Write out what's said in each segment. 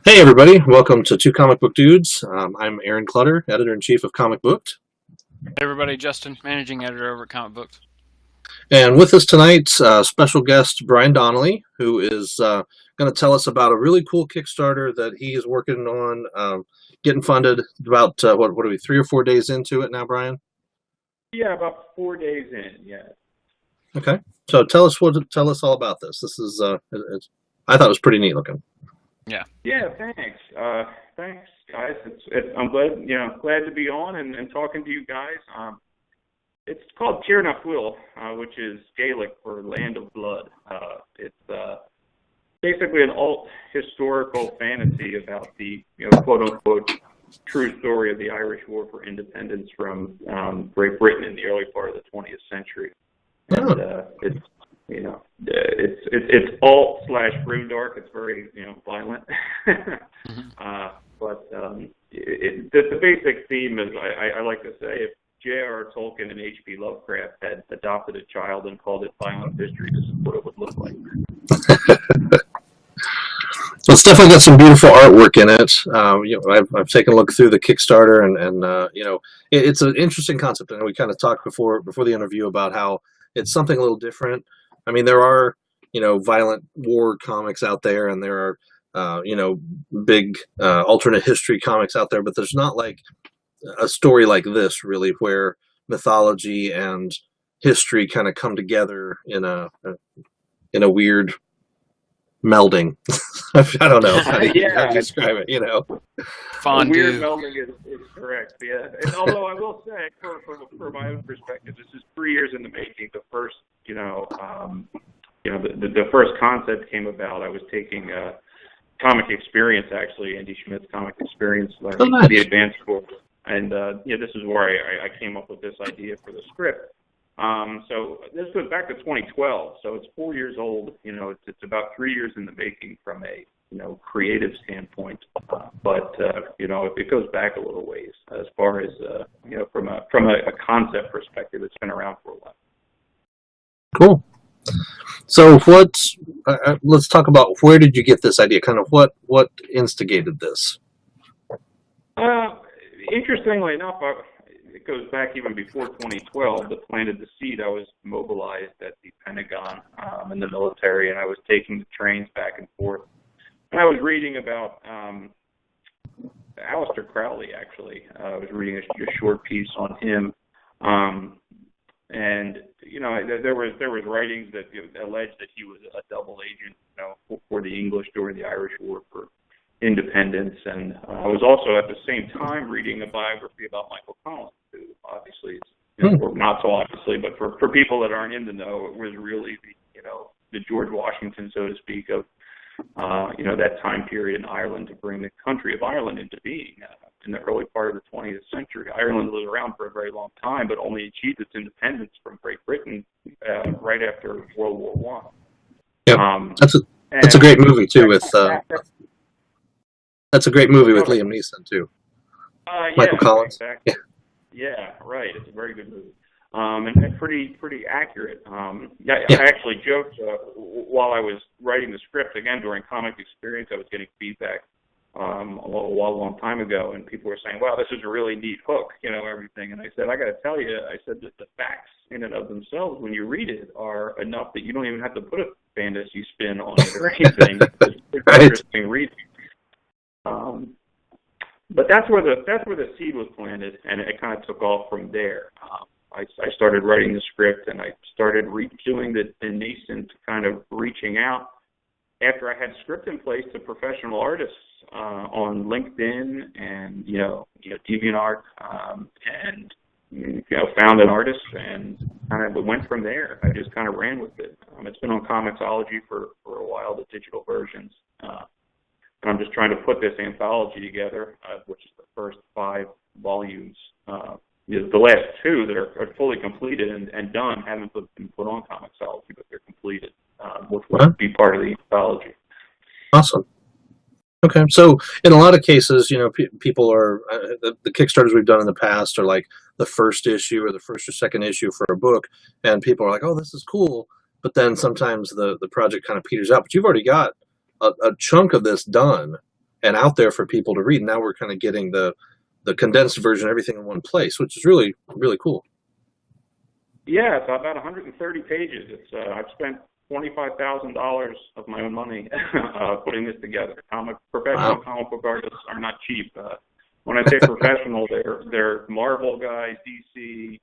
Hey everybody, welcome to Two Comic Book Dudes. I'm Aaron Clutter, editor-in-chief of Comic Booked. Hey everybody, Justin, managing editor over at Comic Books. And with us tonight, special guest Brian Donnelly, who is going to tell us about a really cool Kickstarter that he is working on, getting funded. About, what are we, 3 or 4 days into it now, Brian? Yeah, about 4 days in, yeah. Okay, so tell us all about this. This is, I thought it was pretty neat looking. Yeah, thanks. Thanks, guys. I'm glad to be on and talking to you guys. It's called Fuil, which is Gaelic for Land of Blood. It's basically an alt historical fantasy about the quote unquote true story of the Irish War for Independence from Great Britain in the early part of the 20th century. And it's alt / grimdark. It's very violent. But the basic theme is I like to say, if J.R.R. Tolkien and H.P. Lovecraft had adopted a child and called it violent history, this is what it would look like. So it's definitely got some beautiful artwork in it. I've taken a look through the Kickstarter, and it's an interesting concept. And we kind of talked before the interview about how it's something a little different. I mean, there are violent war comics out there, and there are big alternate history comics out there, but there's not like a story like this really, where mythology and history kind of come together in a weird melding. I don't know how to describe it. Fondue. Weird melding is correct. Yeah, and although I will say, for my own perspective, this is 3 years in the making. The first, the first concept came about. I was taking Comic Experience, actually, Andy Schmidt's Comic Experience, the advanced course, and this is where I came up with this idea for the script. So this goes back to 2012, so it's 4 years old. It's about 3 years in the making from a creative standpoint, but it goes back a little ways as far as from a concept perspective. It's been around for a while. Cool. So let's talk about, where did you get this idea? Kind of what instigated this? Interestingly enough, it goes back even before 2012 that planted the seed. I was mobilized at the Pentagon in the military, and I was taking the trains back and forth. And I was reading about Aleister Crowley, actually. I was reading a short piece on him. And there was writings that alleged that he was a double agent, for the English during the Irish War for Independence. And I was also at the same time reading a biography about Michael Collins, who obviously, or not so obviously, but for people that aren't in the know, it was really the George Washington, so to speak, of that time period in Ireland to bring the country of Ireland into being. In the early part of the 20th century, Ireland was around for a very long time, but only achieved its independence from Great Britain right after World War One. Yeah, that's a great movie too. That's a great movie with Liam Neeson too. Michael Collins. Exactly. Yeah, right. It's a very good movie. And pretty accurate. I actually joked while I was writing the script, again during Comic Experience, I was getting feedback a long time ago, and people were saying, "Wow, this is a really neat hook," everything. And I said, I got to tell you, I said that the facts in and of themselves, when you read it, are enough that you don't even have to put a fantasy spin on it or anything. It's Right. interesting reading. But that's where the seed was planted, and it kind of took off from there. I started writing the script, and I started doing the nascent kind of reaching out after I had script in place to professional artists on LinkedIn and DeviantArt, and found an artist and kind of went from there. I just kind of ran with it. It's been on Comixology for a while, the digital versions. I'm just trying to put this anthology together, which is the first 5 volumes. The last 2 that are fully completed and done haven't been put on Comixology, but they're completed, which will be part of the anthology. Awesome. Okay, so in a lot of cases, people are the Kickstarters we've done in the past are like the first issue or the first or second issue for a book, and people are like, "Oh, this is cool," but then sometimes the project kind of peters out. But you've already got a chunk of this done. and out there for people to read. Now we're kind of getting the condensed version, everything in one place, which is really, really cool. Yeah, it's about 130 pages. It's I've spent $25,000 of my own money putting this together. Professional comic book artists are not cheap. When I say professional, they're Marvel guys, DC,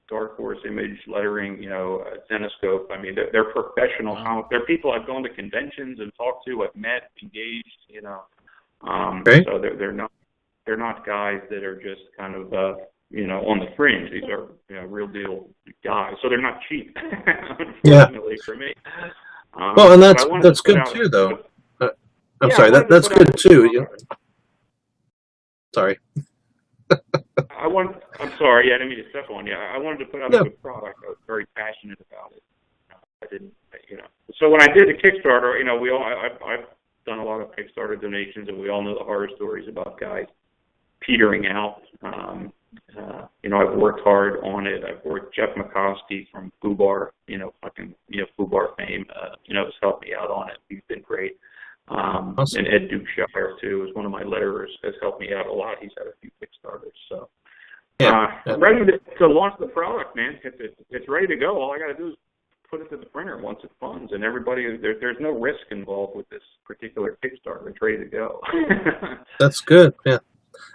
Dark Horse Image, lettering, Zenoscope. I mean, they're professional comic. They're people I've gone to conventions and talked to, I've met, engaged. Great. So they're not guys that are just kind of on the fringe. These are real deal guys. So they're not cheap, unfortunately for me. Well, and that's good too, though. I'm sorry, that's good too. Sorry. I'm sorry. Yeah, I didn't mean to step on you. I wanted to put out a good product. I was very passionate about it. I didn't, So when I did the Kickstarter, I've done a lot of Kickstarter donations, and we all know the horror stories about guys petering out. I've worked hard on it. I've worked Jeff McCoskey from Fubar, Fubar fame, has helped me out on it. He's been great. Awesome. And Ed Dukeshire, too, is one of my letterers, has helped me out a lot. He's had a few Kickstarters. So, I'm ready to launch the product, man. It's ready to go. All I got to do is put it to the printer once it funds, and everybody, there's no risk involved with this particular Kickstarter. It's ready to go. That's good. Yeah.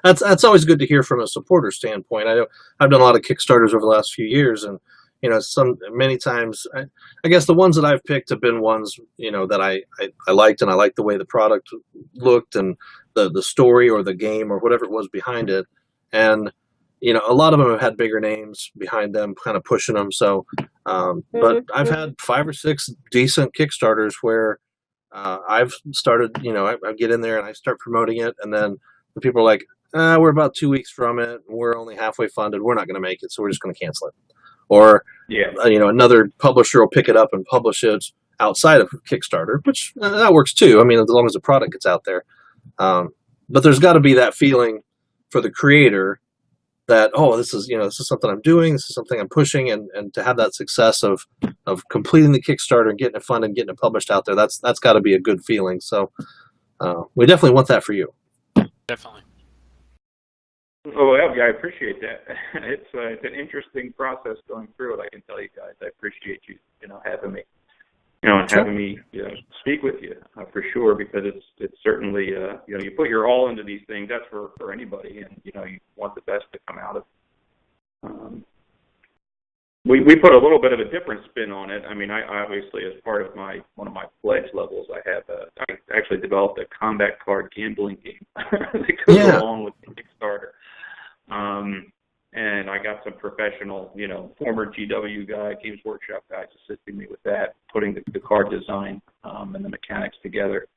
That's always good to hear from a supporter standpoint. I know I've done a lot of Kickstarters over the last few years, and many times I guess the ones that I've picked have been ones that I liked, and I liked the way the product looked and the story or the game or whatever it was behind it, and a lot of them have had bigger names behind them, kind of pushing them. So, but I've had 5 or 6 decent Kickstarters where I've started. I get in there and I start promoting it, and then the people are like, we're about 2 weeks from it. We're only halfway funded. We're not going to make it, so we're just going to cancel it. Or, another publisher will pick it up and publish it outside of Kickstarter, which that works too. I mean, as long as the product gets out there. But there's got to be that feeling for the creator that, this is something I'm doing. This is something I'm pushing, and to have that success of completing the Kickstarter and getting it funded and getting it published out there, that's got to be a good feeling. So we definitely want that for you. Definitely. Oh, yeah, I appreciate that. It's an interesting process going through it. I can tell you guys. I appreciate you, having me, having me, speak with you for sure, because it's certainly, you put your all into these things. That's for anybody, and you want the best to come out of it. We put a little bit of a different spin on it. I mean, I obviously, as part of one of my pledge levels, I actually developed a combat card gambling game that goes along with the Kickstarter. And I got some professional, former GW guy, Games Workshop guys assisting me with that, putting the card design and the mechanics together.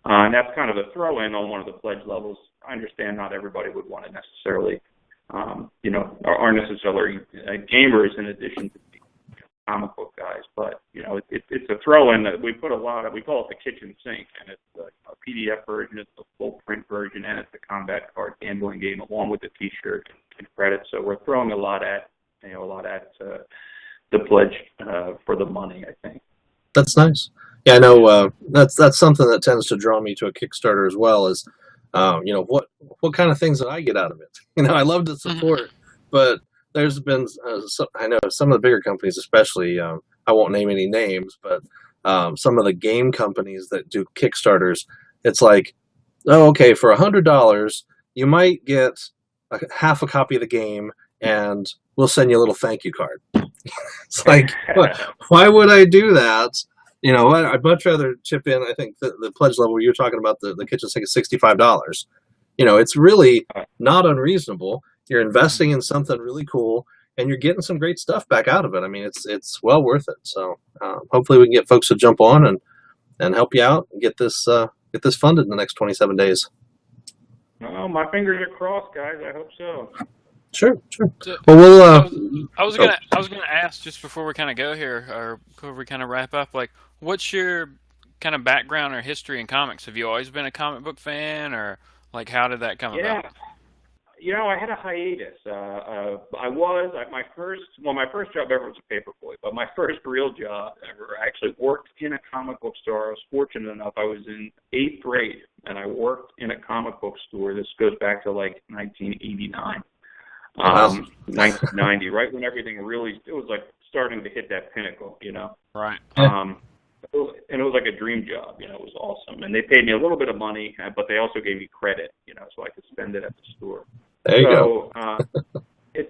And that's kind of a throw-in on one of the pledge levels. I understand not everybody would want to necessarily are necessarily gamers in addition to comic book guys, but it's a throw-in that we put a lot of. We call it the kitchen sink, and it's a PDF version, it's a full print version, and it's a combat card gambling game along with the T-shirt and credits. So we're throwing a lot at the pledge for the money, I think. That's nice. Yeah, I know that's something that tends to draw me to a Kickstarter as well. Is what kind of things that I get out of it? I love to support, but there's been I know some of the bigger companies, especially I won't name any names, but some of the game companies that do Kickstarters, it's like, oh, okay, for $100 you might get half a copy of the game, and we'll send you a little thank you card. It's like, why would I do that? I'd much rather chip in. I think the pledge level you're talking about, the kitchen sink is $65. It's really not unreasonable. You're investing in something really cool, and you're getting some great stuff back out of it. I mean, it's well worth it. So hopefully we can get folks to jump on and help you out and get this funded in the next 27 days. Oh, my fingers are crossed, guys. I hope so. Sure. So, Well, we'll. I was gonna ask, just before we kind of go here, or before we kind of wrap up, like, what's your kind of background or history in comics? Have you always been a comic book fan, or like how did that come about? I had a hiatus. My first job ever was a paperboy, but my first real job ever, I actually worked in a comic book store. I was fortunate enough. I was in 8th grade. and I worked in a comic book store. This goes back to like 1989, Wow. 1990, right when everything really, it was like starting to hit that pinnacle, you know. Right. And it was like a dream job, you know. It was awesome, and they paid me a little bit of money, but they also gave me credit, you know, so I could spend it at the store. There you go. It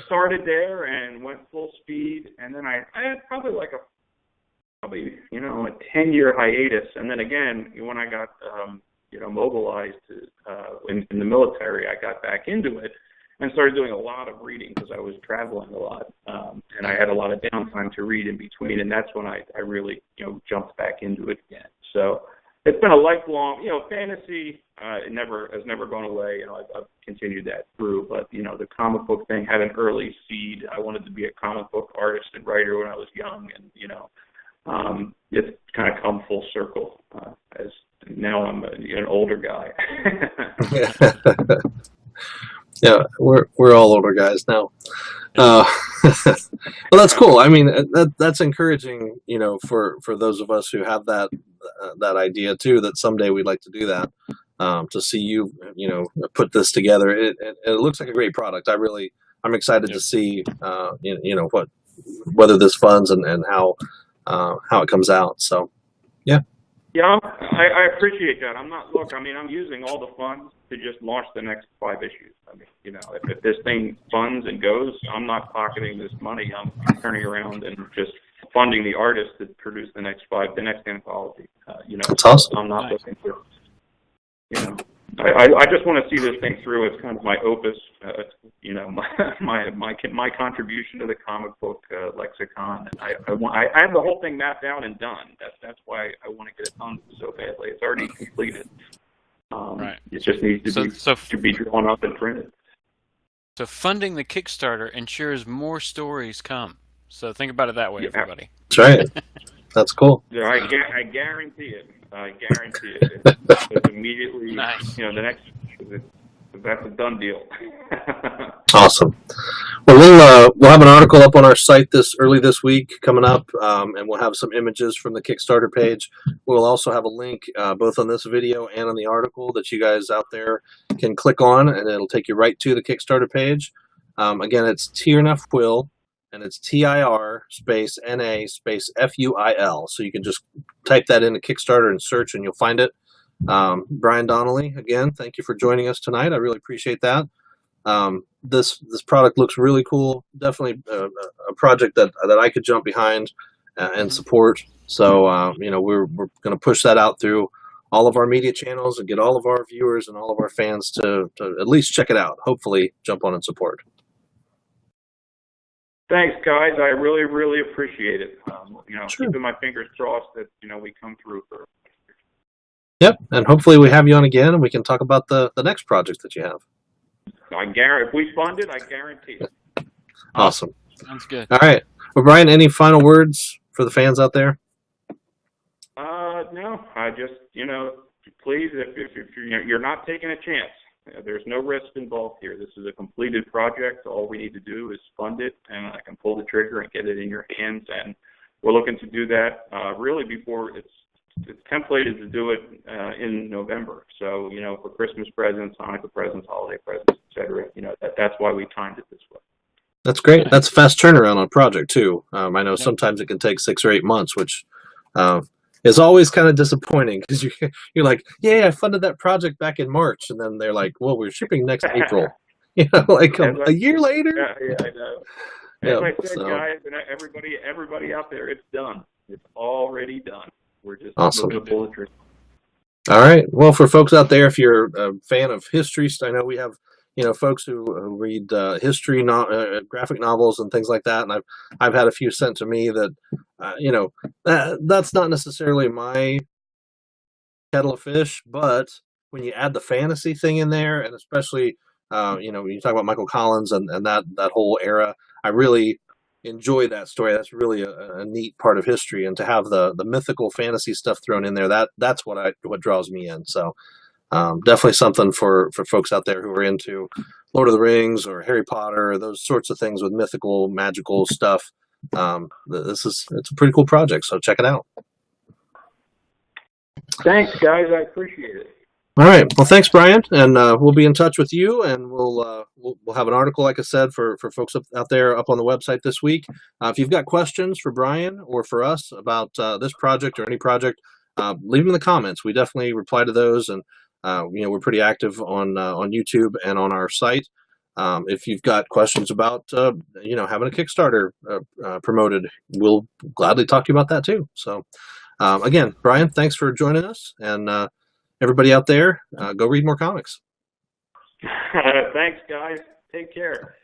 started there and went full speed, and then I had probably like a 10-year hiatus, and then again when I got mobilized in the military, I got back into it and started doing a lot of reading because I was traveling a lot, and I had a lot of downtime to read in between, and that's when I really jumped back into it again. So it's been a lifelong, fantasy. It has never gone away. I've continued that through. But the comic book thing had an early seed. I wanted to be a comic book artist and writer when I was young, and it's kind of come full circle as now I'm an older guy. Yeah, we're all older guys now. Well, that's cool. I mean, that's encouraging, for those of us who have that idea too, that someday we'd like to do that. To see you, put this together, it looks like a great product. I'm excited to see, whether this funds and how it comes out. So, yeah. Yeah, I appreciate that. I'm using all the funds to just launch the next 5 issues. I mean, if this thing funds and goes, I'm not pocketing this money. I'm turning around and just funding the artist to produce the next anthology. That's awesome. I'm not looking for, I just want to see this thing through. It's kind of my opus, my contribution to the comic book lexicon. And I have the whole thing mapped out and done. That's why I want to get it done so badly. It's already completed. Right. It just needs to be drawn up and printed. So funding the Kickstarter ensures more stories come. So think about it that way, everybody. That's right. That's cool. Yeah, I guarantee it. I guarantee it. It's immediately, nice. The next, that's a done deal. Awesome. Well, we'll have an article up on our site early this week coming up, and we'll have some images from the Kickstarter page. We'll also have a link both on this video and on the article that you guys out there can click on, and it'll take you right to the Kickstarter page. Again, it's Tierna Fuil, and it's TIR space NA space FUIL. So you can just type that into Kickstarter and search, and you'll find it. Brian Donnelly, again, thank you for joining us tonight. I really appreciate that. This product looks really cool. Definitely a project that I could jump behind and support. So we're going to push that out through all of our media channels and get all of our viewers and all of our fans to at least check it out. Hopefully, jump on and support. Thanks, guys. I really, really appreciate it. Sure. Keeping my fingers crossed that we come through for. Yep, and hopefully we have you on again, and we can talk about the next project that you have. If we fund it, I guarantee it. Awesome. Sounds good. All right. Well, Brian, any final words for the fans out there? No. I just, please, if you're not taking a chance. There's no risk involved here. This is a completed project. All we need to do is fund it, and I can pull the trigger and get it in your hands. And we're looking to do that really before it's templated to do it in November. So, for Christmas presents, Hanukkah presents, holiday presents, etc. That's why we timed it this way. That's great. That's a fast turnaround on a project too. I know sometimes it can take 6 or 8 months, which is always kind of disappointing because you're like, yeah, I funded that project back in March, and then they're like, well, we're shipping next April. A year later. Yeah, I know. As I said, guys, and everybody out there, it's done. It's already done. We're just looking to pull the trigger. All right. Well, for folks out there, if you're a fan of history, I know we have folks who read history, graphic novels, and things like that, and I've had a few sent to me that that's not necessarily my kettle of fish, but when you add the fantasy thing in there, and especially when you talk about Michael Collins and that whole era, I really enjoy that story. That's really a neat part of history, and to have the mythical fantasy stuff thrown in there, that's what draws me in. So definitely something for folks out there who are into Lord of the Rings or Harry Potter, or those sorts of things with mythical, magical stuff. It's a pretty cool project, so check it out. Thanks, guys. I appreciate it. All right. Well, thanks, Brian, and we'll be in touch with you, and we'll have an article, like I said, for folks out there up on the website this week. If you've got questions for Brian or for us about this project or any project, leave them in the comments. We definitely reply to those, and we're pretty active on YouTube and on our site. If you've got questions about having a Kickstarter promoted, we'll gladly talk to you about that too. So, again, Brian, thanks for joining us, and everybody out there, go read more comics. Thanks, guys. Take care.